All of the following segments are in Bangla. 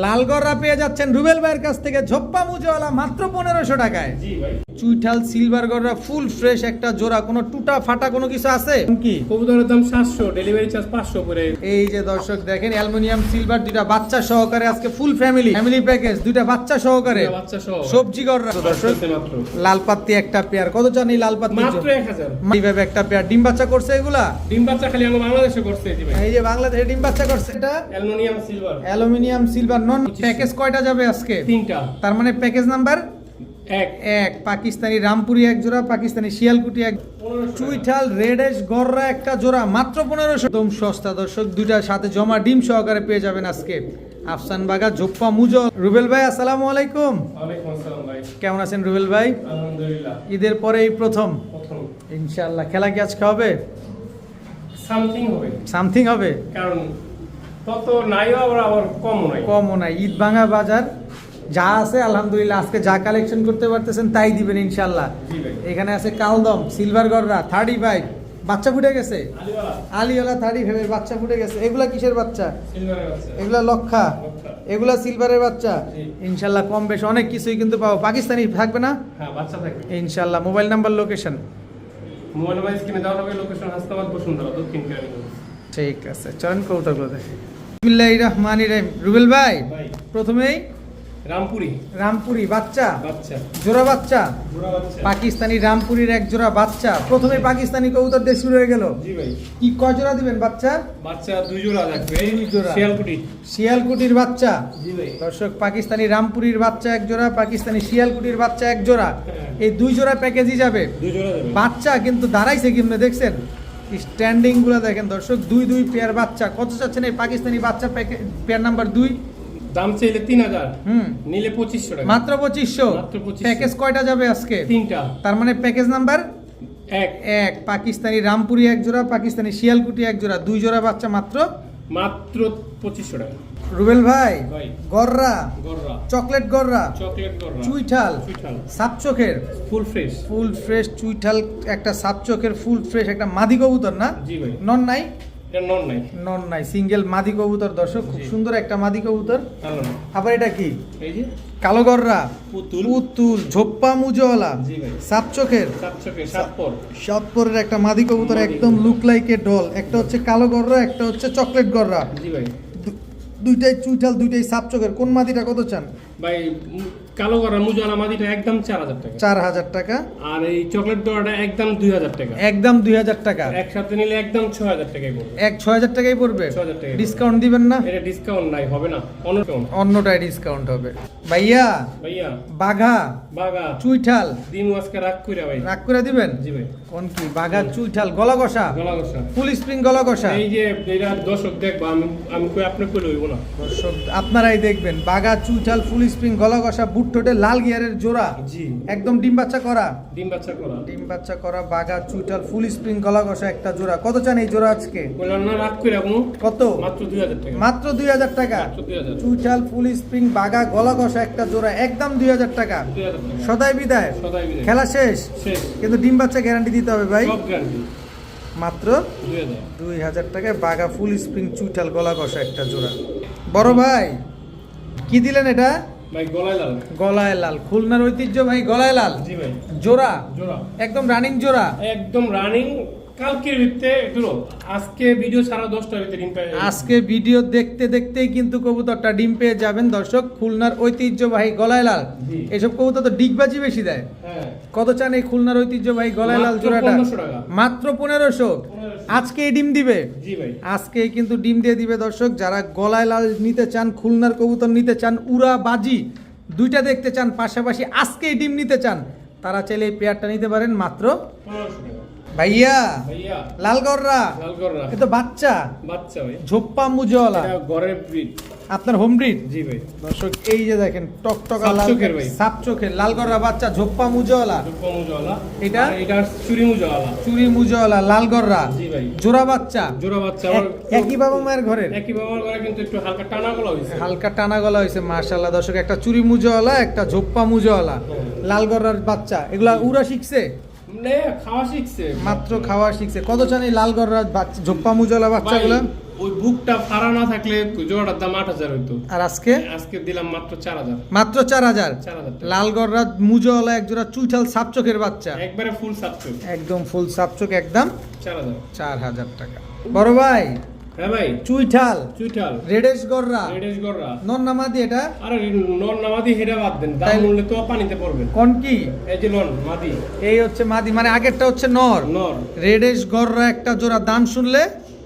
লালগড়রা পেয়ে যাচ্ছেন রুবেল ভাইয়ের কাছ থেকে ঝোপ্পা মুজওয়ালা মাত্র 1500 টাকায়। জি ভাই, চুইঠাল সিলভার গড়রা ফুল ফ্রেশ একটা জোড়া, কোনো টুটা ফাটা কোনো কিছু আছে কি? কবুতরের দাম 700, ডেলিভারি চার্জ 500 করে। এই যে দর্শক দেখেন অ্যালুমিনিয়াম সিলভার দুইটা বাচ্চা সহকারে আজকে ফুল ফ্যামিলি প্যাকেজ, দুইটা বাচ্চা সহকারে বাচ্চা সহ সবজি গড়রা। দর্শক মাত্র লাল পাত্তি একটা পেয়ার, কত জানি লাল পাত্তি মাত্র 1000। এইভাবে একটা পেয়ার ডিম বাচ্চা করছে এগুলা। ডিম বাচ্চা খালি আমরা বাংলাদেশে করছে। জি ভাই, এই যে বাংলাদেশে ডিম বাচ্চা করছে, এটা অ্যালুমিনিয়াম সিলভার অ্যালুমিনিয়াম সিলভার নন। প্যাকেজ কয়টা যাবে আজকে? 3টা। তার মানে প্যাকেজ নাম্বার 1 এক। পাকিস্তানি রামপুরি এক জোড়া, পাকিস্তানি শিয়ালকুটি এক, চুইঠাল রেডেশ গররা একটা জোড়া মাত্র 1500। একদম সস্তা দর্শক, দুইটার সাথে জমা ডিম সহকারে পেয়ে যাবেন আজকে। আফসান বাগা ঝোপ্পা মুজো। রুবেল ভাই আসসালামু আলাইকুম। ওয়ালাইকুম আসসালাম ভাই। কেমন আছেন রুবেল ভাই? আলহামদুলিল্লাহ। ঈদের পরে এই প্রথম প্রথম ইনশাআল্লাহ। খেলা কি আজকে হবে? সামথিং হবে, সামথিং হবে, কারণ তত নাইও আবার কমও নাই। কমও নাই। ঈদ ভাঙা বাজার যা আছে আলহামদুলিল্লাহ, আজকে যা কালেকশন করতে পারতেছেন তাই দিবেন ইনশাআল্লাহ। জি ভাই, এখানে আছে কালদম সিলভার গররা 35, বাচ্চা ফুটে গেছে। আলিওয়ালা আলিওয়ালা 35 বাচ্চা ফুটে গেছে। এগুলা কিসের বাচ্চা? সিলভারের বাচ্চা। এগুলা লক্ষা, লক্ষা। এগুলা সিলভারের বাচ্চা। জি। ইনশাআল্লাহ কম বেশ অনেক কিছুই কিন্তু পাবো। পাকিস্তানি থাকবে না হ্যাঁ, বাচ্চা থাকবে ইনশাআল্লাহ। Mobile number, location? Mobile number স্ক্রিনে দেওয়া হবে। লোকেশন হাসনাবাদ বসুন্ধরা, দক্ষিণ কেরানীগঞ্জ। ঠিক আছে, চলেন কৌতুকগুলো দেখি। বিসমিল্লাহির রহমানির রহিম। রুবেল ভাই ভাই, প্রথমেই রামপুরি রামপুরি বাচ্চা, বাচ্চা, জোড়া বাচ্চা, জোড়া বাচ্চা। পাকিস্তানি রামপুরির এক জোড়া বাচ্চা। প্রথমে পাকিস্তানি কবুতর দিয়ে শুরু হয়ে গেল। জি ভাই, কি কয় জোড়া দিবেন বাচ্চা? বাচ্চা 2 জোড়া থাকবে। 2 জোড়া। শিয়ালকুটি। শিয়ালকুটির বাচ্চা। জি ভাই, দর্শক পাকিস্তানি রামপুরির বাচ্চা এক জোড়া, পাকিস্তানি শিয়ালকুটির বাচ্চা এক জোড়া। হ্যাঁ। এই 2 জোড়া প্যাকেজই যাবে। 2 জোড়া যাবে। বাচ্চা কিন্তু দাঁড়াইছে কিভাবে দেখছেন, স্ট্যান্ডিং গুলা দেখেন দর্শক। 2 পেয়ার বাচ্চা। কত চাচ্ছেন এই পাকিস্তানি বাচ্চা পেয়ার নাম্বার 2? দাম চাইলে 3000, হুম, নিলে 2500 টাকা। মাত্র 2500। মাত্র 2500। প্যাকেজ কয়টা যাবে আজকে? 3টা। তার মানে প্যাকেজ নাম্বার 1 এক। পাকিস্তানি রামপুরি এক জোড়া, পাকিস্তানি শিয়ালকুটি এক জোড়া, 2 জোড়া বাচ্চা মাত্র। মাত্র 2500 টাকা। রুবেল ভাই ভাই, গররা, গররা, চকলেট গররা, চকলেট গররা, চুইঠাল চুইঠাল, সাপ চোখের ফুল ফ্রেশ। ফুল ফ্রেশ চুইঠাল একটা সাপ চোখের ফুল ফ্রেশ একটা মাদি কবুতর না? জি ভাই, নন নাই? এটা নন নাই। নন নাই, সিঙ্গেল মাদি কবুতর দর্শক। খুব জি। সুন্দর একটা মাদি কবুতর। ভালো না। আবার এটা কি? এই যে কালো গররা, পুতুল। পুতুল ঝোপ্পা মুজওয়ালা, জি ভাই, সাপ চোখের সাতচকে সাতপর। সাতপরের একটা মাদি কবুতর, মাদি একদম কবুতর। Look like a doll. একটা হচ্ছে কালো গররা, একটা হচ্ছে চকলেট গররা। জি ভাই, দুইটাই চুইঠাল, দুইটাই সাপ চোখের। কোন মাদিটা কত চান? ভাই কালো গররা মুজালা মাদিটা একদম 4000 টাকা। 4000 টাকা। আর এই চকলেট গররাটা একদম 2000 টাকা। একদম 2000 টাকা। একসাথে নিলে একদম 6000 টাকাই পড়বে। 6000 টাকাই পড়বে। 6000 টাকাই। ডিসকাউন্ট দিবেন না? এটা ডিসকাউন্ট নাই, হবে না। অনকাউন্ট। অন্যটায় ডিসকাউন্ট হবে। ভাইয়া ভাইয়া, বাঘা বাগা চুইঠাল দিমু আজকে রাগ কইরা ভাই। রাগ করে দিবেন? জি ভাই, কোন কি? বাঘা চুইঠাল গলা কষা, গলা কষা। ফুল স্প্রিং গলা কষা। এই যে এটা দর্শক দেখবো, আমি কই আপনি কইলে হইব না। দর্শক আপনারাই দেখবেন। বাঘা চুইঠাল ফুল স্প্রিং গলা কষা, বুট ঠোঁটে লাল গিয়ারের জোড়া, জি, একদম ডিম বাচ্চা করা। ডিম বাচ্চা করা। ডিম বাচ্চা করা বাঘা চুইঠাল ফুল স্প্রিং গলা কষা একটা জোড়া। কত চান এই জোড়া আজকে? কইলাম না রাগ কইরা কোনো। কত? মাত্র 2000 টাকা। মাত্র 2000 টাকা। মাত্র 2000। চুইঠাল ফুল স্প্রিং বাঘা গলা কষা একটা জোড়া একদম 2000 টাকা। 2000 টাকা। সদাই বিদায়, সদাই বিদায়। খেলা শেষ। শেষ। কিন্তু ডিম বাচ্চা গ্যারান্টি দিতে হবে ভাই। সব গ্যারান্টি। মাত্র 2000। 2000 টাকায় বাঘা ফুল স্প্রিং চুইঠাল গলা কষা একটা জোড়া। বড় ভাই কি দিলেন এটা? ভাই গলায় লাল। গলায় লাল, খুলনার ঐতিহ্য ভাই গলায় লাল জি ভাই, জোড়া, জোড়া একদম রানিং জোড়া। একদম রানিং। কালকের ভিতরে এগুলো আজকে ভিডিও ছাড়া 10টার ভিতরে ডিম পাই। আজকে ভিডিও দেখতে দেখতেই কিন্তু কবুতরটা ডিম পেয়ে যাবেন দর্শক। খুলনার ঐতিহ্যবাহী গলায় লাল। জি। এসব কবুতর তো ডিগবাজি বেশি দেয়। হ্যাঁ, কত চান এই খুলনার ঐতিহ্যবাহী গলায় লাল মাত্র জোড়াটা? 1500 টাকা। মাত্র 1500। আজকে এই ডিম দিবে। জি ভাই, আজকে কিন্তু ডিম দিয়ে দিবে দর্শক। যারা গলায় লাল নিতে চান, খুলনার কবুতর নিতে চান, উড়া বাজি দুইটা দেখতে চান পাশাপাশি, আজকেই ডিম নিতে চান, তারা চাইলে এই পেয়ারটা নিতে পারেন মাত্র 1500 টাকা। ভাইয়া ভাইয়া লালগড়রা, লাল গররা এ তো বাচ্চা বাচ্চা ভাই, ঝোপ্পা মুজওয়ালা, এটা ঘরের ব্রিড। আপনার হোম ব্রিড। জি ভাই, দর্শক এই যে দেখেন টকটকা সাপ লাল চোখের ভাই। সাপ চোখের লালগড়রা বাচ্চা ঝোপ্পা মুজওয়ালা, দুপ্পা মুজাওয়ালা। এটা? আর এটা চুরি মুজাওয়ালা। চুরি মুজওয়ালা লালগড়রা জি ভাই, জোড়া বাচ্চা, জোড়া বাচ্চা। আমার একই বাবা মায়ের ঘরের, একই বাবার ঘরে, কিন্তু একটু হালকা টানা গলা হইছে। হালকা টানা গলা হয়েছে মাশাআল্লাহ। দর্শক একটা চুরি মুজওয়ালা, একটা ঝোপ্পা মুজওয়ালা, লালগড়রার বাচ্চা। এগুলা উড়া শিখছে, মানে খাওয়া শিখছে। মাত্র খাওয়া শিখছে। কত চান এই লালগড়রার বাচ্চা ঝোপ্পা মুজওয়ালা বাচ্চাগুলা? ওই বুকটা ফাড়া না থাকলে জোড়াটার দাম 8,000 হইতো। আর আজকে আজকে দিলাম মাত্র 4,000। মাত্র 4,000। 4,000 টাকা। লাল গররা মুজওয়ালা এক জোড়া চুইঠাল সাপচোখের বাচ্চা, একবারে ফুল সাবচুক। একদম ফুল সাপচোক, একদম 4,000। 4,000 টাকা। বড় ভাই হ্যাঁ ভাই, চুইঠাল চুইঠাল রেডেশ গররা রেডেশ গররা। নন নামাদি এটা আরে নন নামাদি হেডা বাদ দেন, দাম তাই- মূল্যে তো পানিতে পড়বেন। কোন কি? এই যে নন মাদি এই হচ্ছে মাদি, মানে আগেরটা হচ্ছে নর। নর রেডেশ গররা একটা জোড়া, দাম শুনলে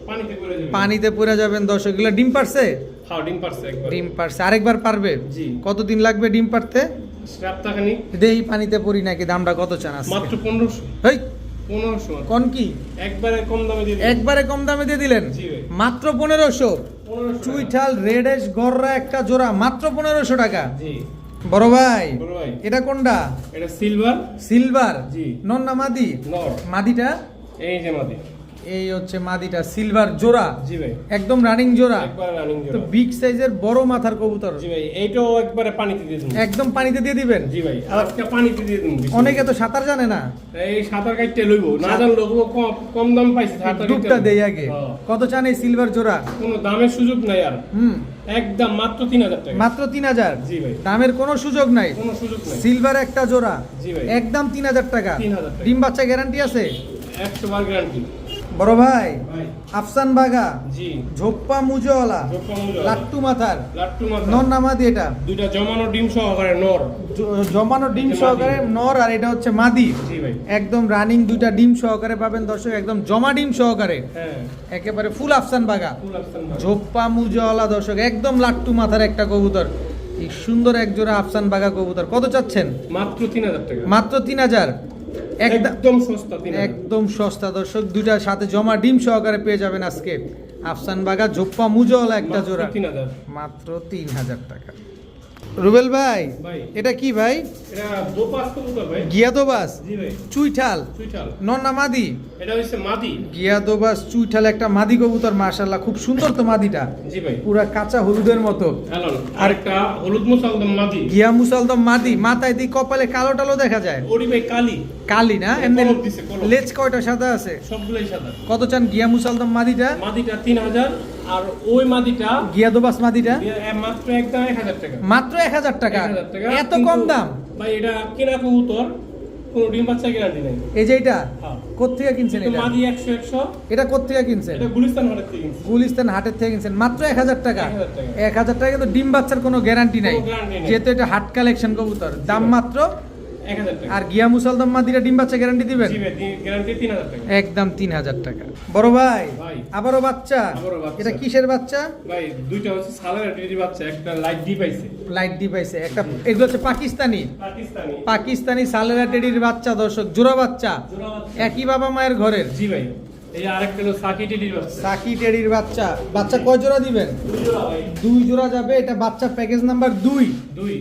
পানিতে পড়ে যাবে। পানিতে পড়ে যাবেন দর্শক। এগুলো ডিম পারছে? হ্যাঁ, ডিম পারছে একবার। ডিম পারছে, আরেকবার পারবে? জি। কতদিন লাগবে ডিম পারতে? সপ্তাহখানি। দেই পানিতে পড়ি নাকি। দামটা কত চান আজকে? মাত্র 1500। হেই 1500 কোন কি? একবারে কম দামে দিয়ে দিন। একবারে কম দামে দিয়ে দিলেন? জি ভাই। মাত্র 1500। 1500 চুইঠাল রেডেশ গররা একটা জোড়া মাত্র 1500 টাকা। জি বড় ভাই বড় ভাই, এটা কোনটা? এটা সিলভার সিলভার? জি। নন না মাদি? নর। মাদিটা? এই যে মাদি। এই হচ্ছে মাদিটা, সিলভার জোড়া, জি ভাই, একদম রানিং জোড়া। একবারে রানিং তো জোড়া। বিগ সাইজের বড় মাথার কবুতর, জি ভাই, এইটাও একবারে পানিতে দিয়ে দিন। একদম পানিতে দিয়ে দিবেন? জি ভাই, আজকে পানিতে দিয়ে দিন। অনেকে তো সাঁতার জানে না, এই সাঁতার কাটতে লইব না, জানলো কম দাম পাইছে সাঁতার ডুবটা কাটতে। দেই আগে। হ্যাঁ। কত চান এই সিলভার জোড়া? কোনো দামের সুযোগ নাই আর, হুম, একদম মাত্র 3,000 টাকা। মাত্র 3000। জি ভাই, দামের কোনো সুযোগ নাই। কোনো সুযোগ নাই। সিলভার একটা জোড়া, জি ভাই, একদম 3000 টাকা। 3000 টাকা। ডিম বাচ্চা গ্যারান্টি আছে? 100 বার গ্যারান্টি। বড় ভাই ভাই আফসান বাগা জি, ঝোপ্পা মুজওয়ালা জোপা মুজা, লাট্টু মাথার লাট্টু মাথা, নর নামাদি, এটা দুইটা জমানো ডিম সহকারে নর। জমানো ডিম এটা সহকারে মাদি। নর, আর এটা হচ্ছে মাদি। জি ভাই, একদম রানিং দুইটা ডিম সহকারে পাবেন দর্শক, একদম জমা ডিম সহকারে, হ্যাঁ, একেবারে ফুল আফসান বাগা ফুল আফসান ভাই। ঝোপ্পা মুজওয়ালা দর্শক, একদম লাট্টু মাথার একটা কবুতর। এই সুন্দর এক জোড়া আফসান বাগা কবুতর কত চাচ্ছেন? মাত্র 3,000 টাকা। মাত্র 3000। একদম সস্তা 3,000। একদম সস্তা দর্শক, দুইটার সাথে জমা ডিম সহকারে পেয়ে যাবেন আজকে আফসান বাগা ঝোপ্পা মুজওয়ালা একটা মাত্র জোড়া, 3,000। মাত্র 3000 টাকা। রুবেল ভাই ভাই এটা কি ভাই? এটা দোপাস কবুতর ভাই। গিয়াদোবাস জি ভাই, চুইঠাল চুইঠাল। নর না মাদি? এটা হচ্ছে মাদি। গিয়াদোবাস চুইঠাল একটা মাদি কবুতর, মাশাআল্লাহ খুব সুন্দর তো মাদিটা, জি ভাই, পুরা কাঁচা হলুদের মতো। হ্যালো। আরেকটা হলুদ মুসালদম মাদি। গিয়া মুসালদম মাদি, মাথায় দিয়ে কপালে কালো টালো দেখা যায়। ওরি ভাই কালি, কালি না এ এমনি? কলম দিছে, কলম। লেজ কয়টা সাদা আছে? সবগুলাই সাদা। কত চান গিয়া মুসালদম মাদিটা? মাদিটা 3,000 আর ওই মাদিটা গিয়াদোবাস মাদিটা মাত্র একদম 1,000 টাকা। মাত্র 1000 টাকা। 1,000 টাকা। এত কম কিন্তু দাম? ভাই এটা কেনা কবুতর, কোনো ডিম বাচ্চা গ্যারান্টি নাই। এই যে এটা হ্যাঁ, কোত্থেকে কিনছেন? কিন্তু এটা মাদি 100 এটা কোত্থেকে কিনছেন? এটা গুলিস্তান হাটের থেকে কিনছি। গুলিস্তান হাটের থেকে কিনছেন মাত্র 1000 টাকা। 1000 টাকা। 1000 টাকা, কিন্তু ডিম বাচ্চার কোনো গ্যারান্টি নাই, কোনো guarantee নাই। যেহেতু এটা হাট কালেকশন কবুতর। দাম মাত্র 1,000 টাকা। আর গিয়া মুসালদম মাদিরা ডিম বাচ্চা গ্যারান্টি দিবেন? জি ভাই, গ্যারান্টি 3,000 টাকা। একদম 3000 টাকা। বড় ভাই ভাই। আবারও বাচ্চা? আবারও বাচ্চা। এটা কিসের বাচ্চা? ভাই দুইটা হচ্ছে সালার টেডি বাচ্চা, একটা লাইট ডি পাইছে। লাইট ডি পাইছে একটা, এগুলো হচ্ছে পাকিস্তানি, পাকিস্তানি পাকিস্তানি সালেরা টেডির বাচ্চা দর্শক, জোড়া বাচ্চা, জোড়া বাচ্চা। একই বাবা মায়ের ঘরের। জি ভাই, এই আরেকটা হলো সাকি টেডির বাচ্চা। সাকি টেডির বাচ্চা। বাচ্চা কয় জোড়া দিবেন? দুই জোড়া ভাই। 2 জোড়া যাবে। এটা বাচ্চা প্যাকেজ নাম্বার 2। দুই।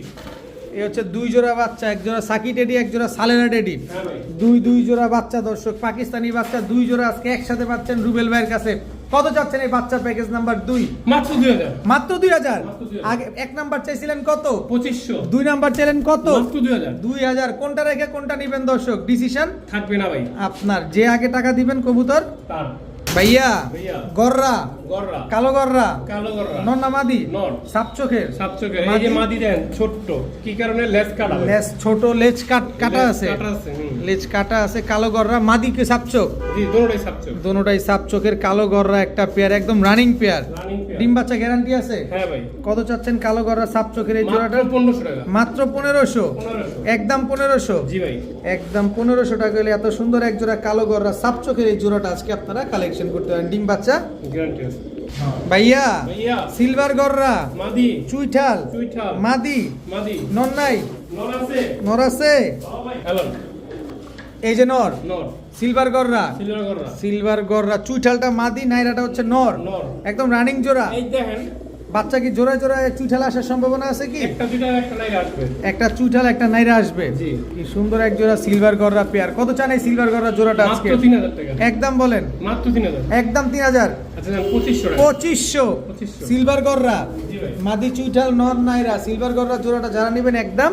এই হচ্ছে 2 জোড়া বাচ্চা, এক জোড়া সাকি টেডি, এক জোড়া সালেরা টেডি। হ্যাঁ ভাই, 2 জোড়া বাচ্চা দর্শক, পাকিস্তানি বাচ্চা 2 জোড়া আজকে একসাথে পাচ্ছেন রুবেল ভাইয়ের কাছে। কত চাচ্ছেন এই বাচ্চা প্যাকেজ নাম্বার 2? মাত্র 2,000। মাত্র 2000। মাত্র 2000। আগে 1 নাম্বার চাইছিলেন কত? 2500। 2 নাম্বার চাইলেন কত? মাত্র 2,000। 2000। কোনটা রেখে কোনটা নেবেন দর্শক? ডিসিশন থাকবে না ভাই, আপনার। যে আগে টাকা দিবেন কবুতর তার। ভাইয়া ভাইয়া। গররা, গররা, কালো গররা, কালো গররা, নর না মাদি? নর। সাপ চোখের, সাপ চোখের। এই যে মাদি দেন ছোট্ট, কি কারণে লেজ কাটা ভাই? লেজ ছোট, লেজ কাটা লেজ আছে, কাটা আছে, হুম। লেজ কাটা আছে। কালো গররা মাদি কে সাপ চোখ? জি, দুটোই সাপ চোখ। দোনোটাই সাপ চোখের। কালো গররা একটা পেয়ার, একদম রানিং পেয়ার। Running pair. ডিম বাচ্চা গ্যারান্টি আছে? হ্যাঁ ভাই, কত চাচ্ছেন কালো গররা সাপ চোখের এই মাত্র জোড়াটা? 1500 টাকা। মাত্র 1500। 1500। একদম 1500। জি ভাই, একদম 1500 টাকা হলে এত সুন্দর এক জোড়া কালো গররা সাপ চোখের এই জোড়াটা আজকে আপনারা কালেকশন করতে পারেন। ডিম বাচ্চা গ্যারান্টি আছে। ভাইয়া ভাইয়া, সিলভার গররা মাদি, চুইঠাল চুইঠাল, মাদি মাদি, নর নাই? নর আছে। নর আছে। হ্যালো, এই যে নর নর, সিলভার গররা, সিলভার গররা, সিলভার গররা চুইঠালটা মাদি, নাইরাটা হচ্ছে নর। নর। একদম রানিং জোড়া। এই দেখেন, বাচ্চা কি জোড়ায় জোড়ায় চুইঠাল আসার সম্ভাবনা আছে কি? একটা দুইটা একটা নাই আসবে। একটা চুইঠাল একটা নাইরা আসবে। জি। কি সুন্দর এক জোড়া সিলভার গররা পেয়ার। কত চান এই সিলভার গররা জোড়াটা আজকে? মাত্র 3,000 টাকা। একদম বলেন। মাত্র 3,000। একদম 3000। আচ্ছা, 2500 টাকা। 2500। 2500। সিলভার গররা জি ভাই, মাদি চুইঠাল নর নাইরা সিলভার গররা জোড়াটা যারা নেবেন একদম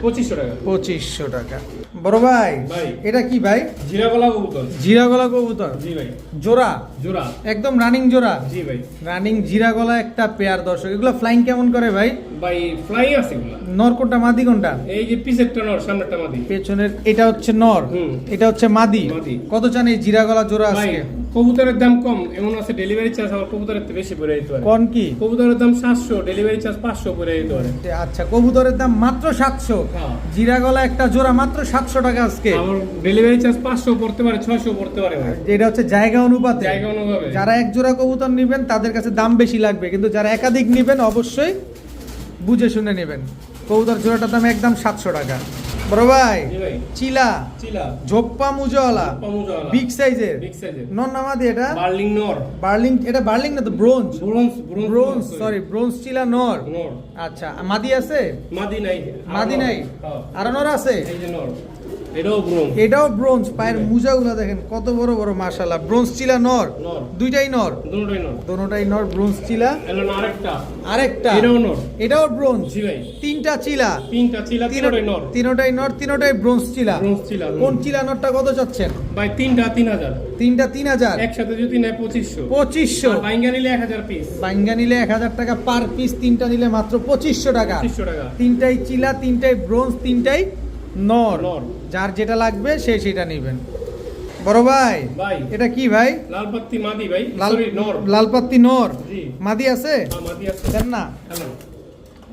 2500 টাকা। 2500 টাকা। বড় ভাই ভাই। এটা কি ভাই? জিরা গলা কবুতর। জিরা গলা কবুতর জি ভাই। জোড়া, জোড়া। একদম রানিং জোড়া। জি ভাই। রানিং জিরা গলা একটা পেয়ার দর্শক। এগুলো ফ্লাইং কেমন করে ভাই? ভাই ফ্লাই আছে এগুলা। নর কোনটা মাদি কোনটা? এই যে পিছেরটা নর, সামনেরটা মাদি। পেছনের এটা হচ্ছে নর, হুম। এটা হচ্ছে মাদি। মাদি। কত চান এই জিরা গলা জোড়া ভাই আজকে? কবুতরের দাম কম, এমন আছে ডেলিভারি চার্জ আবার কবুতরের থেকে বেশি পড়ে যেতে পারে। কোন কি? কবুতরের দাম 700, ডেলিভারি চার্জ 500 পড়ে যেতে পারে। আচ্ছা, কবুতরের দাম মাত্র 700, হ্যাঁ। জিরা গলা একটা জোড়া মাত্র 700 টাকা আজকে। আমার ডেলিভারি চার্জ 500 পড়তে পারে, 600 পড়তে পারে ভাই। এটা হচ্ছে জায়গা অনুপাতে। জায়গা অনুযায়ী। যারা এক জোড়া কবুতর নেবেন তাদের কাছে দাম বেশি লাগবে, কিন্তু যারা একাধিক নেবেন অবশ্যই বুঝে শুনে নেবেন। কবুতর জোড়াটার দাম একদম 700 টাকা। বড় ভাই জি ভাই। চিলা চিলা। ঝোপ্পা মুজওয়ালা পামুজাওয়ালা। বিগ সাইজের বিগ সাইজের। নর নামাদি এটা বার্লিং নর। বার্লিং, এটা বার্লিং না তো bronze, bronze. Bronze sorry bronze চিলা নর। নর। আচ্ছা, মাদি আছে? মাদি নাই। মাদি নাই, হ্যাঁ। আর নর আছে? এই যে নর। এটাও ব্রোঞ্জ। এটাও ব্রোঞ্জ। পায়ের মুজাগুলা দেখেন কত বড় বড়, মাশাআল্লাহ। ব্রোঞ্জ চিলা নর, নর। দুইটাই নর, দুটোই নর। দোনোটাই নর। ব্রোঞ্জ চিলা এলো না আরেকটা। আরেকটা, এটাও নর। এটাও ব্রোঞ্জ। জি ভাই। তিনটা চিলা, তিনটা চিলা, তিনটাই নর। তিনোটাই নর, তিনোটাই ব্রোঞ্জ চিলা। ব্রোঞ্জ চিলা। কোন চিলা নরটা কত চাচ্ছেন? ভাই তিনটা 3000। তিনটা 3000, একসাথে যদি নেয় 2500। 2500, আর বাইঙ্গা নিলে 1000 পিস। বাঙ্গা নিলে 1000 টাকা পার পিস, তিনটা নিলে মাত্র 2500 টাকা। 2500 টাকা। তিনটাই চিলা, তিনটাই ব্রোঞ্জ, তিনটাই নর। নর। যার যেটা লাগবে সে সেটা নেবেন। বড় ভাই ভাই। এটা কি ভাই? লালপাত্তি মাদি ভাই। লাল সরি নর। লালপাত্তি নর। জি। মাদি আছে? হ্যাঁ, মাদি আছে। দেন না। হ্যালো।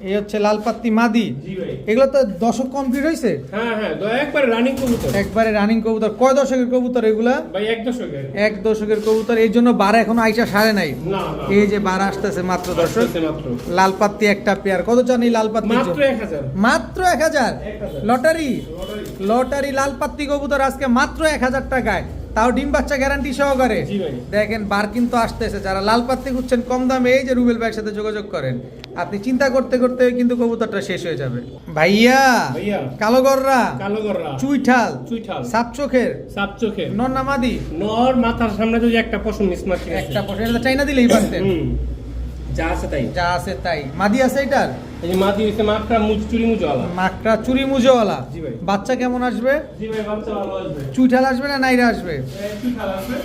এই হচ্ছে লালপাত্তি মাদি। জি ভাই। এগুলো তো দশক কমপ্লিট হয়েছে? হ্যাঁ হ্যাঁ, একবারে রানিং কবুতর। একবারে রানিং কবুতর। কয় দশকের কবুতর এগুলা? ভাই 1 দশকের। 1 দশকের কবুতর। এই জন্য বার এখনো আইসা সারে নাই। না না। এই যে বার আসতেছে মাত্র দর্শক। আসতেছে মাত্র। লালপাত্তি একটা পেয়ার। কত চান এই লালপাত্তি? মাত্র 1000। মাত্র 1000। 1000 লটারি, লটারি। লটারি লালপাত্তি কবুতর আজকে মাত্র 1000 টাকায়, তাও ডিম বাচ্চা গ্যারান্টি সহকারে। জি ভাই। দেখেন বার কিন্তু আসতেছে। যারা লালপাত্তি খুঁজছেন কম দামে, এই যে রুবেল ভাইয়ের সাথে যোগাযোগ করেন। আপনি চিন্তা করতে করতে কিন্তু কবুতরটা শেষ হয়ে যাবে। ভাইয়া ভাইয়া। কালো গররা, কালো গররা। চুইঠাল, চুইঠাল। সাপ চোখের, সাপ চোখের। নর নামাদি, নর মাথার সামনে যদি একটা পশম মিসমার্ক আছে। একটা পয়সা এটা তো চাইনা দিলেই পারতেন। হুম। যা আছে তাই। যা আছে তাই। মাদি আছে এটার? এই যে মাদি হইছে মাকড়া চুরি মুজওয়ালা। মাকড়া চুরি মুজোওয়ালা। জি ভাই। বাচ্চা কেমন আসবে? জি ভাই, বাচ্চা ভালো আসবে। চুইঠাল আসবে না নাইরা আসবে? চুইঠাল আসবে।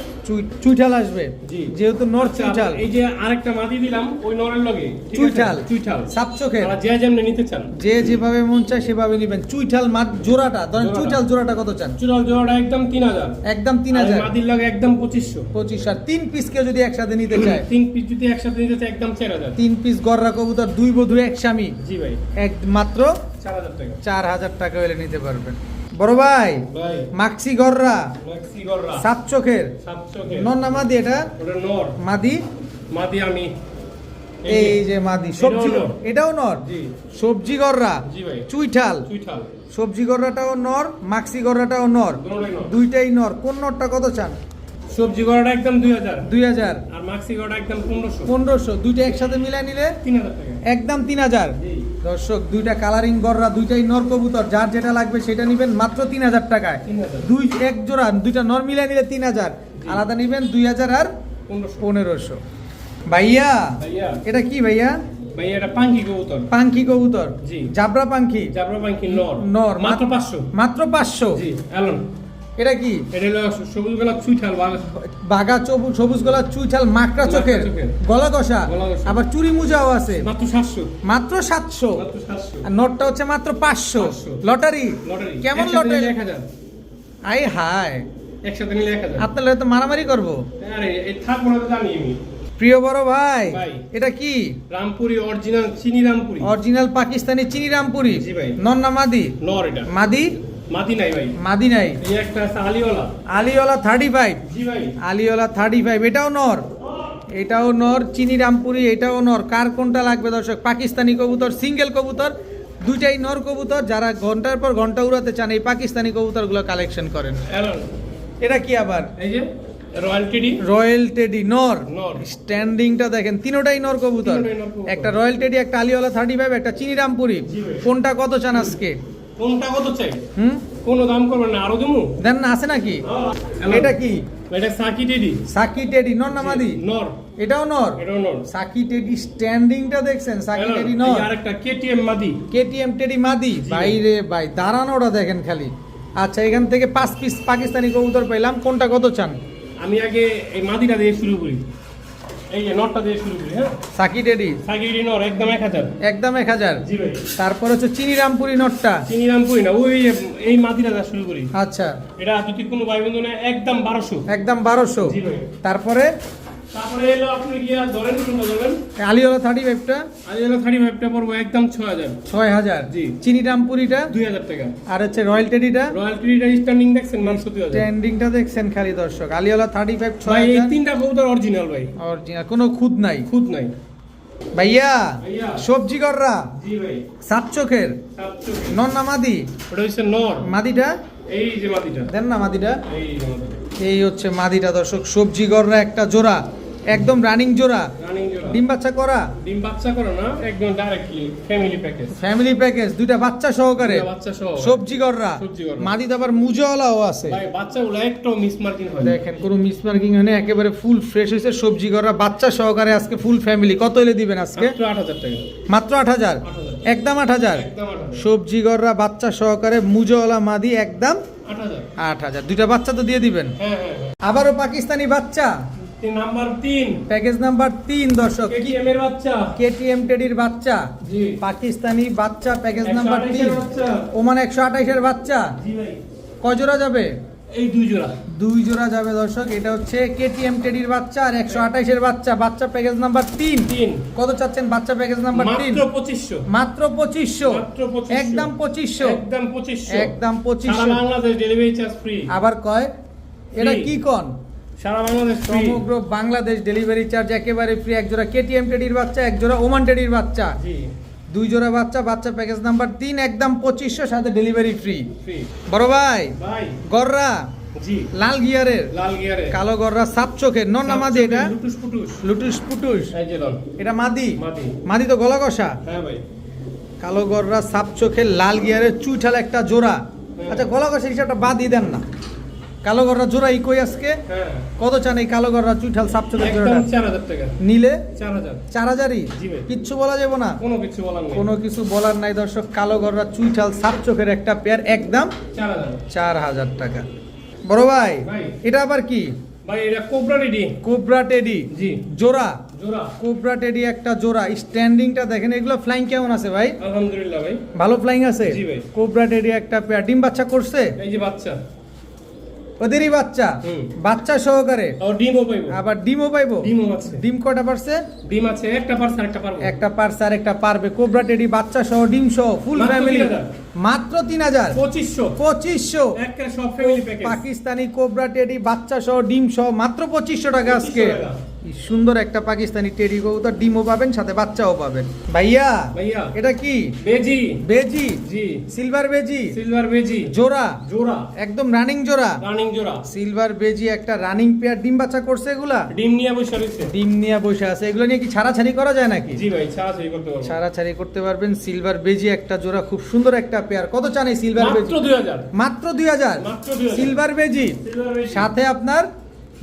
চুইঠাল আসবে। জি। যেহেতু নর আচ্ছা, চুইঠাল। এই যে আরেকটা মাদি দিলাম ওই নরের লগে। ঠিক আছে? চুইঠাল। চুইঠাল। সাপ চোখের। আর যে যেমনি নিতে চান। যে যেভাবে মন চায় সেভাবে নেবেন। চুইঠাল জোড়াটা ধরেন, জোড়াটা। চুইঠাল জোড়াটা কত চান? চুরাল জোড়াটা একদম 3000। একদম আর 3000, মাদির লগে একদম 2500। 25 আর 3 পিস কেউ যদি একসাথে নিতে চায়, 3 পিস যদি একসাথে নিতে চাই একদম 4000। 3 পিস গররা কবুতর, 2 বধূ 1 স্বামী, জি ভাই। এক মাত্র 4000 টাকা। 4000 টাকা হলে নিতে পারবেন। বড় ভাই ভাই মাক্সি গররা, ম্যাক্সি গররা। সাপ চোখের, সাপ চোখের। নর না মাদি এটা? ওটা নর। মাদি। মাদি আমি। এই যে মাদি সবজি, নর। এটাও নর। জি। সবজি গররা, জি ভাই। চুইঠাল, চুইঠাল। সবজি গররাটাও নর, মাক্সি গররাটাও নর, দুটোই নর। দুইটাই নর। কোন নরটা কত চান? সবজি গড়াটা একদম 2000। 2000, আর মাক্সি গড়াটা একদম 1500। 1500, দুইটা একসাথে মিলাই নিলে 3000 টাকা। একদম 3000। জি। দর্শক দুইটা কালারিং গররা, দুইটাই নর কবুতর, যার যেটা লাগবে সেটা নিবেন মাত্র 3000 টাকায়। 3000। এক জোড়া দুইটা নর মিলাই নিলে 3000, আলাদা নিবেন 2000 আর 1500। 1500। ভাইয়া ভাইয়া। এটা কি ভাইয়া? ভাই এটা পাঙ্কি কবুতর। পাঙ্খি কবুতর। জি। জাবরা পাঙ্খি। জাবরা পাঙ্কি নর। নর। মাত্র 500। মাত্র 500। জি। এলন। এটা কি? এটা হলো সবুজ গোলাপ চুইঠাল। বাঘা সবুজ গলা চুইঠাল, মাকড়া চোখের, চোখের। গলা কষা, গলা কষা। আবার চুরি মুজাও আছে। মাত্র 700। মাত্র 700। মাত্র 700। আর নোটটা হচ্ছে মাত্র 500। 500 লটারি। লটারি। কেমন একসাথে লটারি? নিলে 1000। আই হাই, একসাথে নিলে 1000। আপনারা তো মারামারি করবো। আরে এই থাকবো না তো জানি আমি। প্রিয় বড় ভাই, ভাই। এটা কি? রামপুরি অরিজিনাল চিনি রামপুরি। অরিজিনাল পাকিস্তানি চিনি রামপুরি। জি ভাই। নর না মাদি? নর এটা। মাদি? মাদি নাই ভাই। মাদি নাই। এই একটা আছে আলিওয়ালা। আলিওয়ালা 35। জি ভাই। আলিওয়ালা 35, এটাও নর, এটাও নর। চিনি রামপুরি, এটাও নর। কার কোনটা লাগবে দর্শক? পাকিস্তানি কবুতর, সিঙ্গেল কবুতর, দুইটাই নর কবুতর। যারা ঘন্টার পর ঘন্টা উড়াতে চান এই পাকিস্তানি কবুতরগুলো কালেকশন করেন। এলন। এটা কি আবার? এই যে রয়্যাল টেডি। রয়্যাল টেডি নর। নর। স্ট্যান্ডিংটা দেখেন, তিনোটাই নর কবুতর। তিনোটাই নর কবুতর। একটা রয়্যাল টেডি, একটা আলিওয়ালা 35, একটা চিনি রামপুরি। জি ভাই। কোনটা কত চান আজকে? কোনটা কত চাই? হুম, কোনো দাম করবেন না, আরো দেবো। দেন না, আছে নাকি? এলন। এটা কি? এটা সাকি টেডি। সাকি টেডি নর না মাদি? নর। এটাও নর। এটাও নর। সাকি টেডি স্ট্যান্ডিংটা দেখছেন? Psaki Elon. টেডি এই নর। আরেকটা কেটিএম মাদি। কেটিএম টেডি মাদি। জি। ভাই রে ভাই, দাঁড়ানোটা দেখেন খালি। আচ্ছা, এখান থেকে 5 পিস পাকিস্তানি কবুতর পেলাম, কোনটা কত চান? আমি আগে এই মাদিটা দিয়ে শুরু করি, এই যে নটটা দিয়ে শুরু করি। হ্যাঁ, সাকি টেডি সাকিরি নর একদম 1000। একদম 1000। জি ভাই। তারপর হচ্ছে চিনি রামপুরি নটটা, চিনি রামপুরি না, ওই এই মাদিটা দিয়ে শুরু করি। আচ্ছা এটা যদি কোনো ভাই বন্ধু নেয় একদম 1200। একদম 1200। জি ভাই। তারপরে তারপরে এলো আপনি গিয়া ধরেন কোনটা ধরবেন, আলিওলা 35টা আর এলো 35টা পড়বো একদম 6000। 6000। জি। চিনি রামপুরিটা 2000 টাকা। আর হচ্ছে রয়্যাল টেডিটা রয়্যাল ট্রিটা স্ট্যান্ডিং দেখছেন মাত্র 2000। ট্রেন্ডিংটা দেখছেন খালি দর্শক, আলিওলা 35 ভাই এই 6000 তিনটা কবুতর অরিজিনাল ভাই, অরিজিনাল, কোনো খুদ নাই। খুদ নাই। ভাইয়া ভাইয়া। সবজি গররা জি ভাই। সাত চোখের 700। নন্না মাদি, ওটা হচ্ছে নর, মাদিটা এই যে মাদিটা, দেন না মাদিটা। এই যে মাদিটা। এই হচ্ছে মাদিটা দর্শক, সবজি গররা একটা জোড়া, একদম রানিং জোড়া, রানিং জোড়া। ডিম বাচ্চা করা, ডিম বাচ্চা করে না, একদম directly family package. Family package, দুইটা বাচ্চা সহকারে, দুইটা বাচ্চা সহ। সবজি গররা, সবজি গররা। মাদিটা আবার মুজওয়ালাও আছে। ভাই বাচ্চাগুলো একটু মিস মার্কিং হয় না। দেখেন কোনো মিসমার্কিং হয় না, একেবারে ফুল ফ্রেশ হয়েছে সবজি গররা, বাচ্চা সহকারে আজকে ফুল ফ্যামিলি। কত হলে দিবেন আজকে? মাত্র 8000 টাকা। মাত্র 8000। 8000। একদম 8000। একদম 8000। সবজি গররা বাচ্চা সহকারে মুজওয়ালা মাদি একদম 8000। 8000। দুইটা বাচ্চা তো দিয়ে দিবেন। হ্যাঁ হ্যাঁ হ্যাঁ। আবারও পাকিস্তানি বাচ্চা, নাম্বার 3 প্যাকেজ নাম্বার 3 দর্শক, কেটিএম এর বাচ্চা। কেটিএম টেডির বাচ্চা, জি। পাকিস্তানি বাচ্চা, প্যাকেজ নাম্বার 128 3, এর বাচ্চা। ওমান 128 এর বাচ্চা। জি ভাই। কয় জোড়া যাবে? এই দুই জোড়া। দুই জোড়া যাবে দর্শক। এটা হচ্ছে কেটিএম টেডির বাচ্চা আর 128 এর বাচ্চা, বাচ্চা প্যাকেজ নাম্বার 3। 3 কত চাচ্ছেন বাচ্চা প্যাকেজ নাম্বার 3? মাত্র 2500। মাত্র 2500। মাত্র 2500। একদম 2500। একদম 2500। একদম সারা 2500। Bangladesh delivery charge free. আবার কয় এটা Free। কি কোন? সারা বাংলাদেশ ফ্রি। সমগ্র বাংলাদেশ ডেলিভারি চার্জ একেবারে ফ্রি। এক জোড়া কেটিএম টেডির বাচ্চা, এক জোড়া ওমান টেডির বাচ্চা, জি। দুই জোড়া বাচ্চা, বাচ্চা প্যাকেজ নাম্বার 3, একদম 2500, সাথে ডেলিভারি ফ্রি। ফ্রি। বড় ভাই ভাই। গররা জি। লাল গিয়ারের, লাল গিয়ারে। কালো গররা সাত চোখের, নন্না মাদি এটা, লুটুস পুটুস। লুটুস পুটুস, এই যে লন। এটা মাদি। মাদি। মাদি তো গলা কষা। হ্যাঁ ভাই। কালো গররা সাপ চোখের, লাল গিয়ারের চুইঠাল একটা জোড়া। আচ্ছা গলা কষা হিসাবটা বাদ দিয়ে দেন না, কালো গররা জোড়া ই কই আজকে? হ্যাঁ। কত চান এই কালো গররা চুইঠাল সাপ চোখের একদম জোড়াটা? 4000 টাকা। নিলে 4000। 4000ই। জি ভাই। কিচ্ছু বলা যাবে না, কোনো কিছু বলার নেই। কোনো কিছু বলার নাই দর্শক। কালো গররা চুইঠাল সাপ চোখের একটা পেয়ার, একদম 4000। 4000 টাকা। বড় ভাই ভাই। এটা আবার কি? ভাই এটা কোবরা রেডি। কোবরা টেডি জি। জোড়া, জোড়া। কোবরা টেডি একটা জোড়া। স্ট্যান্ডিংটা দেখেন, এগুলো ফ্লাইং কেমন আছে ভাই? আলহামদুলিল্লাহ ভাই। ভালো ফ্লাইং আছে। জি ভাই। কোবরা টেডি একটা পেয়ার, ডিম বাচ্চা করছে? এই যে বাচ্চা। ওদেরই বাচ্চা, হুম। বাচ্চা সহকারে, আর ডিমও পাইবো। আবার ডিমও পাইবো। ডিমও আছে। ডিম কয়টা পারছে? ডিম আছে একটা পারছে আরেকটা পারবো। একটা পারছে আর একটা পারবে। কোবরা টেডি বাচ্চা সহ ডিম সহ ফুল মাত্র ফ্যামিলি, 3000। মাত্র 3000। 2500। 2500। একটা সব family package. Pakistani cobra teddy বাচ্চা সহ ডিম সহ মাত্র 2500 টাকা আজকে। 2500 টাকা। কি সুন্দর একটা পাকিস্তানি টেডি কবুতর, ডিমও পাবেন সাথে বাচ্চাও পাবেন। ভাইয়া ভাইয়া। এটা কি? বেজি। বেজি, জি। সিলভার বেজি সিলভার বেজি। জোড়া, জোড়া। একদম রানিং জোড়া। রানিং জোড়া। সিলভার বেজি একটা রানিং পেয়ার, ডিম বাচ্চা করছে এগুলা? ডিম নিয়ে বসে রয়েছে। ডিম নিয়ে বসে আছে। এগুলো নিয়ে কি ছাড়াছাড়ি করা যায় নাকি? জি ভাই ছাড়াছাড়ি করতে পারবো। ছাড়াছাড়ি করতে পারবেন। সিলভার বেজি একটা জোড়া, খুব সুন্দর একটা পেয়ার। কত চান এই সিলভার বেজি? মাত্র 2000। মাত্র 2000। মাত্র 2000। সিলভার বেজি সিলভার বেজি। সাথে আপনার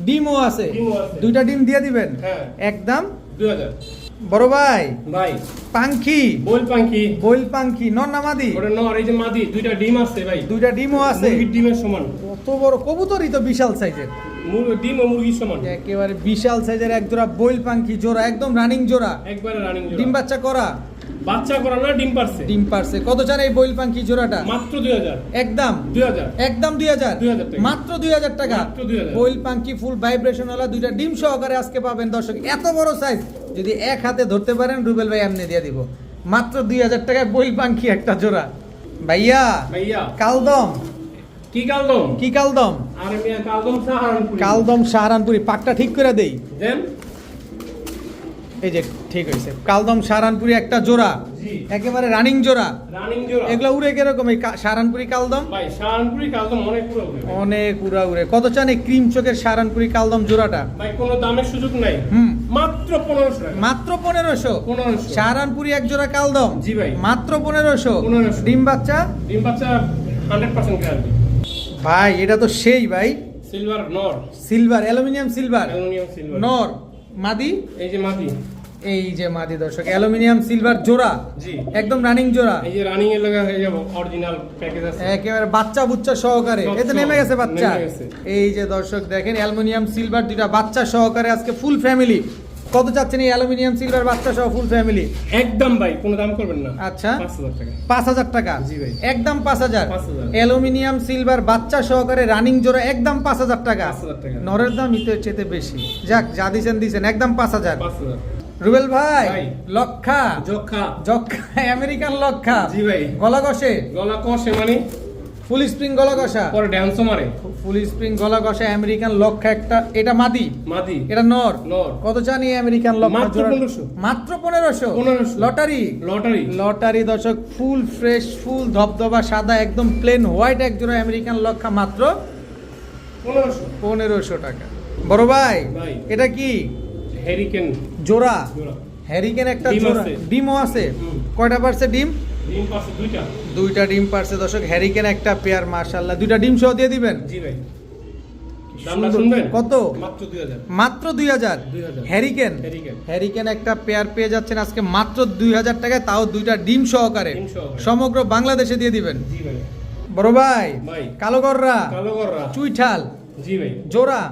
ডিমও আছে। ডিমও আছে। দুইটা ডিম দিয়ে দিবেন। হ্যাঁ। একদম 2000। বড় ভাই ভাই। পাঙ্খি, বল পাখি। বইল পাঙ্খি নন্না মাদি, ওটা নর, এই যে মাদি দুইটা ডিম আছে ভাই। দুইটা ডিমও আছে। মুরগির ডিমের সমান। কত বড় কবুতরই তো বিশাল সাইজের, ডিম ও মুরগির সমান। একেবারে বিশাল সাইজের এক জোড়া বইল পাঙ্খি জোড়া, একদম রানিং জোড়া। একবারে রানিং জোড়া। ডিম বাচ্চা করা, বাচ্চা করা না, ডিম পারছে। ডিম পারছে। কত চান এই বইল পাঙ্খি জোড়াটা? মাত্র 2000। একদম 2000। একদম 2000। 2000 টাকা। মাত্র 2000 টাকা। মাত্র 2000। বইল পাঙ্কি ফুল ভাইব্রেশন ওয়ালা দুইটা ডিম সহকারে আজকে পাবেন দর্শক। এত বড় সাইজ যদি এক হাতে ধরতে পারেন রুবেল ভাই এমনি দিয়ে দিব। মাত্র 2000 টাকায় বইল পাঙ্কি একটা জোড়া। ভাইয়া ভাইয়া। কালদম, কি কালদম? কি কালদম? আর মিয়া কালদম সাহারানপুরি। কালদম সাহারানপুরি। পাকটা ঠিক করে দেই, দেন। এই যে ঠিক হয়েছে। কালদম সাহারানপুরি একটা জোড়া, জি। একেবারে রানিং জোড়া। রানিং জোড়া। এগুলো উড়ে কিরকম এই সাহারানপুরি কালদম? ভাই সাহারানপুরি কালদম অনেক পুরো উড়ে ভাই। অনেক উড়া উড়ে। কত চান এই ক্রিম চোখের সাহারানপুরি কালদম জোড়াটা? ভাই কোনো দামের সুযোগ নাই। হুম। মাত্র 1500 টাকা। মাত্র 1500। 1500। সাহারানপুরি এক জোড়া কালদম। জি ভাই। মাত্র 1500। 1500 ডিম বাচ্চা? ডিম বাচ্চা 100% গ্যারান্টি। ভাই এটা তো সেই ভাই, সিলভার নর। Silver, aluminium silver aluminium silver. নর। মাদি? এই যে মাদি। এই যে মাদি দর্শক অ্যালুমিনিয়াম সিলভার জোড়া, জি একদম রানিং জোড়া, এই যে রানিং এর লাগা হয়ে যাবে অরিজিনাল প্যাকেজ আছে একেবারে বাচ্চা বুচ্চা সহকারে। সব এতে নেমে গেছে বাচ্চা। নেমে গেছে। এই যে দর্শক দেখেন অ্যালুমিনিয়াম সিলভার দুইটা বাচ্চা সহকারে আজকে ফুল ফ্যামিলি। কত চাচ্ছেন এই অ্যালুমিনিয়াম সিলভার বাচ্চা সহ ফুল ফ্যামিলি? একদম ভাই কোনো দাম করবেন না। আচ্ছা 5000 টাকা। 5000 টাকা, জি ভাই। একদম 5000। 5000 অ্যালুমিনিয়াম সিলভার বাচ্চা সহকারে রানিং জোড়া একদম 5000 টাকা। 5000 টাকা। নরের দাম ইতো চেতে বেশি। যাক যা দিছেন একদম 5000। 5000 রুবেল ভাই ভাই। লক্ষা জোখা যক্ষা আমেরিকান লক্ষা, জি ভাই। গলা কষে গলা কষে মানে ফুল স্প্রিং গলা কষা, পরে ড্যান্সও মারে। ফুল স্প্রিং গলা কষা আমেরিকান লক্ষা একটা। এটা মাদি, মাদি এটা নর। নর। কত চান এই আমেরিকান লক্ষা মাত্র জোড়া? 1500 মাত্র 1500। 1500 লটারি লটারি লটারি দর্শক, ফুল ফ্রেশ ফুল ধবধবা সাদা একদম প্লেন হোয়াইট এক জোড়া আমেরিকান লক্ষা মাত্র 1500 টাকা। বড় ভাই ভাই। এটা কি হেরিকেন জোড়া? জোড়া হ্যারিকেন একটা ডিম জোড়া, আছে। ডিমও আছে। হুম। কয়টা পারছে ডিম? ডিম পাশে দুইটা। দুইটা ডিম পারছে দর্শক। হ্যারিকেন একটা পেয়ার, মাশাআল্লাহ। দুইটা ডিম সহ দিয়ে দিবেন। জি ভাই। দামটা সুন্দর। শুনবেন? কত? মাত্র 2000। মাত্র 2000। 2000 হ্যারিকেন হ্যারিকেন। হ্যারিকেন একটা পেয়ার পেয়ে যাচ্ছেন আজকে মাত্র 2000 টাকায়, তাও দুইটা ডিম সহকারে। ডিম সহকারে। সমগ্র বাংলাদেশে দিয়ে দিবেন। জি ভাই। বড় ভাই ভাই। কালো গররা কালো গররা। চুইঠাল জি ভাই। জোড়া,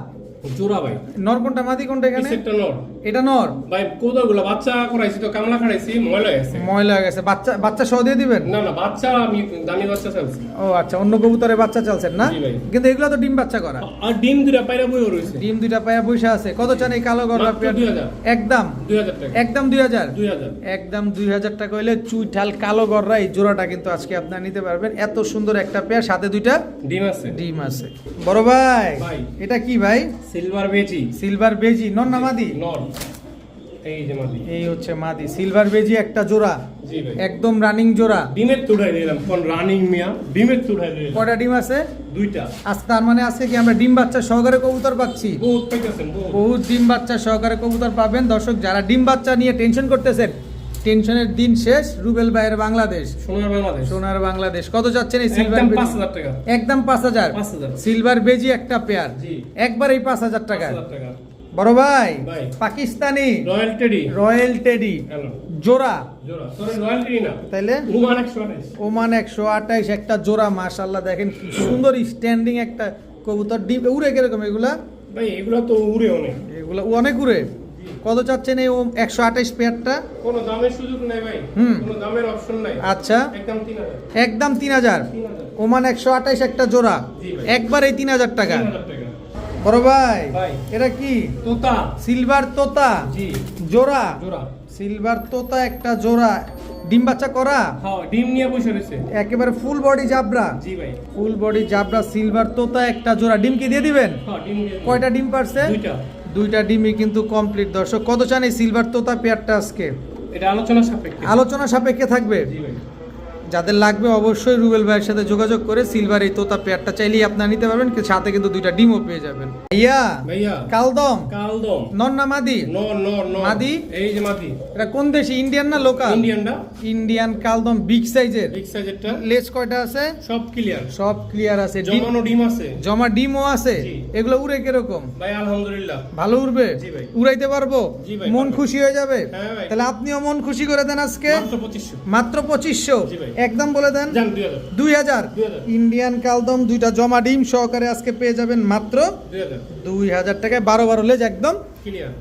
জোড়া ভাই। নর কোনটা মাদি কোনটা এখানে? পিছেরটা নর। এটা নর। ভাই কোদাগুলো বাচ্চা করাইছি তো কামলা খাড়াইছি ময়লা হয়ে গেছে। ময়লা হয়ে গেছে। বাচ্চা বাচ্চা সহ দিয়ে দিবেন? না না বাচ্চা আমি দামি বাচ্চা চাইছি। ও আচ্ছা, অন্য কবুতরে বাচ্চা চালছেন না? জি ভাই। কিন্তু এগুলো তো ডিম বাচ্চা করা। আর ডিম দুটা পায়রা বইও রইছে। ডিম দুইটা পায়া পয়সা আছে। কত চান এই কালো গররা মাত্র পেয়ার? 2000 একদম 2000 টাকা। একদম 2000। 2000 একদম 2000 টাকা হইলে চুইঠাল কালো গররা এই জোড়াটা কিন্তু আজকে আপনারা নিতে পারবেন। এত সুন্দর একটা পেয়ার, সাথে দুইটা ডিম আছে। ডিম আছে। বড় ভাই ভাই। এটা কি ভাই? সিলভার বেজি। সিলভার বেজি নর না মাদি? নর। এই যে মাদি। এই হচ্ছে মাদি। সিলভার বেজি একটা জোড়া, জি ভাই। একদম রানিং জোড়া। ডিমের তুড়াই দিলাম কোন রানিং মিয়া ডিমের তুড়াই দিলাম। কয়টা ডিম আছে? দুইটা। আজ তার মানে আজকে কি আমরা ডিম বাচ্চা সহকারে কবুতর পাচ্ছি? বহুত পাইতেছেন বহুত। বহুত ডিম বাচ্চা সহকারে কবুতর পাবেন। দর্শক যারা ডিম বাচ্চা নিয়ে টেনশন করতেছেন, টেনশনের দিন শেষ। রুবেল ভাইয়ের বাংলাদেশ, সোনার বাংলাদেশ। সোনার বাংলাদেশ। কত চাচ্ছেন এই সিলভার একদম বেজি? 5000 টাকা। একদম 5000। 5000 সিলভার বেজি একটা পেয়ার, জি। একবার এই 5000 টাকা। 5000 টাকা। বড় ভাই ভাই। Pakistani royal teddy. Royal teddy hello. জোড়া, জোড়া। সরি রয়্যাল টেডি না। তাইলে ওমান 128। ওমান 128 একটা জোড়া। মাশাআল্লাহ দেখেন কি সুন্দর স্ট্যান্ডিং একটা কবুতর। ডিম উড়ে কিরকম এগুলা? ভাই এগুলো তো উড়ে অনেক। এগুলা অনেক উড়ে। কত চাচ্ছেন এই 128 পেয়ারটা? কোনো দামের সুযোগ নাই ভাই। হুম। কোনো দামের অপশন নাই। আচ্ছা একদম 3000। একদম 3000। 3000 ওমান 128 একটা জোড়া, জি ভাই। একবার এই 3000 টাকা। 3000 টাকা। বড় ভাই ভাই। এটা কি? তোতা। সিলভার তোতা জি। জোড়া, জোড়া। সিলভার তোতা একটা জোড়া, ডিম বাচ্চা করা, হ্যাঁ ডিম নিয়ে বসে রয়েছে। একেবারে ফুল বডি জাবরা। জি ভাই। ফুল বডি জাবরা সিলভার তোতা একটা জোড়া। ডিম কি দিয়ে দিবেন? হ্যাঁ ডিম দিয়ে দিন। কয়টা ডিম পারছে? দুইটা। দুইটা ডিমই কিন্তু কমপ্লিট। দর্শক কত চান এই সিলভার তোতা পেয়ারটা আজকে? এটা আলোচনা সাপেক্ষে। আলোচনা সাপেক্ষে থাকবে। জি ভাই। যাদের লাগবে অবশ্যই রুবেল ভাইয়ের সাথে যোগাযোগ করে সিলভার এই তোতা পেয়ারটা চাইলেই আপনারা নিতে পারবেন। সাথে কিন্তু দুইটা ডিমও পেয়ে যাবেন। ভাইয়া ভাইয়া। কালদম কালদম। নর না মাদি? নর নর নর। মাদি? এই যে মাদি। এটা কোন দেশি? ইন্ডিয়ান না লোকাল? ইন্ডিয়ানটা। ইন্ডিয়ান কালদম বিগ সাইজের। বিগ সাইজেরটা। লেজ কয়টা আছে? সব ক্লিয়ার। সব ক্লিয়ার আছে। জমানো ডিম আছে। জমা ডিমও আছে। জি। এগুলো উড়ে কিরকম? ভাই আলহামদুলিল্লাহ। ভালো উড়বে? জি ভাই। উড়াইতে পারবো? জি ভাই, মন পারবো। খুশি হয়ে যাবে? হ্যাঁ ভাই। তাহলে আপনিও মন খুশি করে দেন আজকে। মাত্র 2500। মাত্র 2500। জি ভাই। একদম বলে দেন জান 2000। 2000। 2000 ইন্ডিয়ান কালদম দুইটা জমা ডিম সহকারে আজকে পেয়ে যাবেন মাত্র 2000 2000 টাকায়। 12 লেজ একদম ক্লিয়ার।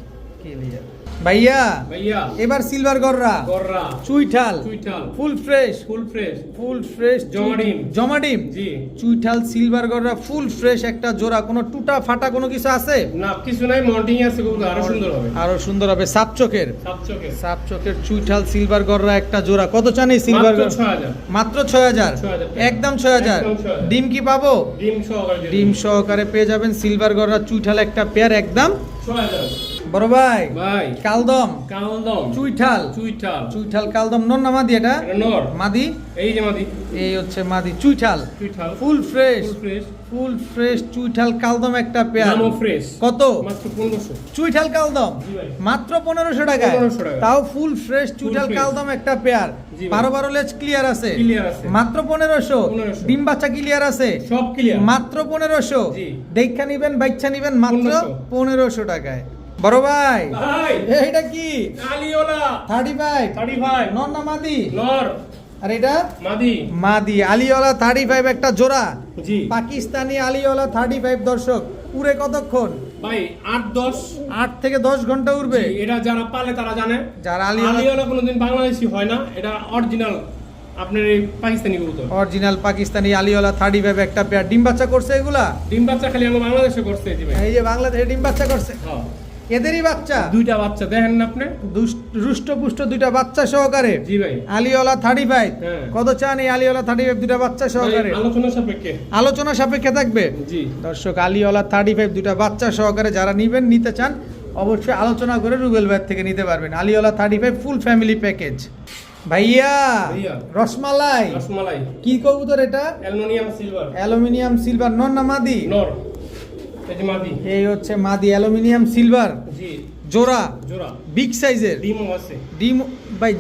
ক্লিয়ার। ভাইয়া ভাইয়া। এবার সিলভার গররা গররা। চুইঠাল চুইঠাল। Full fresh, full fresh. Full fresh জমা ডিম। জমা ডিম জি। চুইঠাল সিলভার গররা ফুল ফ্রেশ একটা জোড়া। কোনো টুটা ফাটা কোনো কিছু আছে? না কিছু নাই মন্টিং আছে কিন্তু আরো সুন্দর হবে। আরো সুন্দর হবে। সাপ চোখের, সাপ চোখে। সাপ চোখের চুইঠাল সিলভার গররা একটা জোড়া। কত চান এই সিলভার মাত্র 6000। মাত্র 6000। 6000 একদম 6000। একদম 6000 ডিম কি পাবো? ডিম সহকারে দিয়ে ডিম দিন। সহকারে পেয়ে যাবেন সিলভার গররা চুইঠাল একটা পেয়ার একদম। 6000। বড় ভাই ভাই। কালদম কালদম। চুইঠাল, চুইঠাল। চুইঠাল কালদম নর না মাদি? এটা এটা নর। মাদি। এই যে মাদি। এই হচ্ছে মাদি চুইঠাল চুইঠাল। Full fresh, full fresh. Full fresh চুইঠাল কালদম একটা পেয়ার। দামও ফ্রেশ। কত? মাত্র 1500। চুইঠাল কালদম জি ভাই। মাত্র 1500 টাকায়। 1500 টাকা। তাও ফুল ফ্রেশ চুইঠাল fresh। কালদম একটা পেয়ার। জি ভাই। 12 লেজ ক্লিয়ার আছে। ক্লিয়ার আছে। মাত্র 1500। 1500 ডিম বাচ্চা ক্লিয়ার আছে। সব ক্লিয়ার। মাত্র 1500। জি। দেখা নিবেন বাচ্চা নিবেন মাত্র 1500 1500 টাকায়। বড় ভাই ভাই এইটা কি কালিওলা 35 35 নর না মাদি নর আর এটা মাদি মাদি আলিওয়ালা 35 একটা জোড়া জি পাকিস্তানি আলিওয়ালা 35 দর্শক উড়ে কতক্ষণ ভাই 8-10 8 থেকে 10 ঘন্টা উড়বে এটা যারা পালে তারা জানে যারা আলিওয়ালা আলিওলা কোনোদিন বাংলাদেশি হয় না এটা অরিজিনাল আপনার এই পাকিস্তানি কবুতর অরিজিনাল পাকিস্তানি আলিওয়ালা 35 একটা পেয়ার ডিম বাচ্চা করছে এগুলা ডিম বাচ্চা খালি আমরা বাংলাদেশে করতে জি ভাই এই যে বাংলাদেশে ডিম বাচ্চা করছে হ্যাঁ এদেরই বাচ্চা দুইটা বাচ্চা দেখেন না আপনি রুষ্টপুষ্ট দুইটা বাচ্চা সহকারে জি ভাই আলিওয়ালা 35 হ্যাঁ। কত চান এই আলিওয়ালা 35 দুইটা বাচ্চা সহকারে ভাই, আলোচনা সাপেক্ষে আলোচনা সাপেক্ষে থাকবে জি দর্শক আলিওয়ালা 35 দুইটা বাচ্চা সহকারে যারা নিতে চান অবশ্যই আলোচনা করে রুবেল ভাই থেকে নিতে পারবেন আলিওয়ালা 35 ফুল ফ্যামিলি প্যাকেজ ভাইয়া ভাইয়া। রসমালাই রসমালাই কি কবুতর এটা অ্যালুমিনিয়াম সিলভার অ্যালুমিনিয়াম সিলভার নর না মাদি নর এই যে মাদি এই হচ্ছে মাদি অ্যালুমিনিয়াম সিলভার জি জোড়া জোড়া বিগ সাইজের ডিমও আছে ডিম ভাই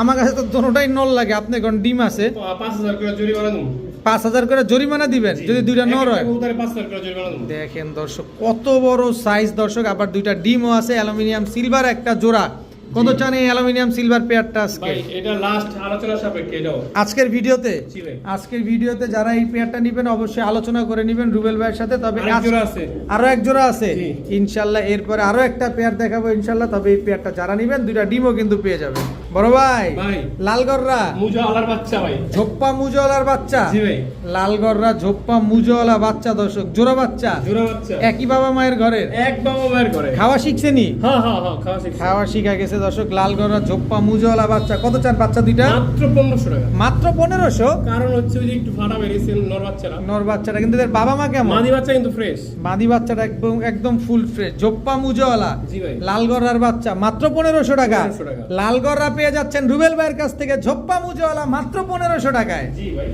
আমার কাছে তো দোনোটাই নর লাগে আপনি কোন ডিম আছে 5000 করে জরিমানা দেবো 5000 করে জরিমানা দিবেন যদি দুইটা নর হয় কবুতরে 5000 করে জরিমানা দেবো দেখেন দর্শক কত বড় সাইজ দর্শক আবার দুইটা ডিমও আছে অ্যালুমিনিয়াম সিলভার একটা জোড়া কত চান এই অ্যালুমিনিয়াম সিলভার পেয়ারটা আজকে ভাই এটা লাস্ট আলোচনা সাপেক্ষে এটাও আজকের ভিডিওতে জি ভাই আজকের ভিডিওতে যারা এই পেয়ারটা নেবেন অবশ্যই আলোচনা করে নেবেন রুবেল ভাইয়ের সাথে তবে আরেক জোড়া আছে আরো এক জোড়া আছে জি। ইনশাল্লাহ এরপরে আরো একটা পেয়ার দেখাবো ইনশাল্লাহ তবে এই পেয়ারটা যারা নেবেন দুইটা ডিমও কিন্তু পেয়ে যাবেন বড় ভাই ভাই লালগররা মুজা আলার বাচ্চা ভাই ঝোপ্পা মুজওয়ালার বাচ্চা জি ভাই লালগররা ঝোপ্পা মুজওয়ালা বাচ্চা দর্শক জোড়া বাচ্চা জোড়া বাচ্চা একই বাবা মায়ের ঘরের এক বাবা বের করে খাওয়া শিখছেনি হ্যাঁ হ্যাঁ হ্যাঁ খাওয়া শিখছি খাওয়া শিখা গেছে দর্শক লালগররা ঝোপ্পা মুজওয়ালা বাচ্চা কত চান বাচ্চা দুইটা মাত্র 1500 টাকা মাত্র 1500 কারণ হচ্ছে ওই যে একটু ফাটা বেরিয়েছে নর বাচ্চারা নর বাচ্চাটা কিন্তু এদের বাবা মা কেমন মাদি বাচ্চা কিন্তু ফ্রেশ মাদি বাচ্চাটা একদম একদম ফুল ফ্রেশ জোপ্পা মুজওয়ালা জি ভাই লালগড়ার বাচ্চা মাত্র 1500 টাকা 1500 টাকা। লালগড়া পেয়ে যাচ্ছেন রুবেল ভাইয়ের কাছ থেকে ঝোপ্পা মুজওয়ালা মাত্র 1500 টাকায় জি ভাই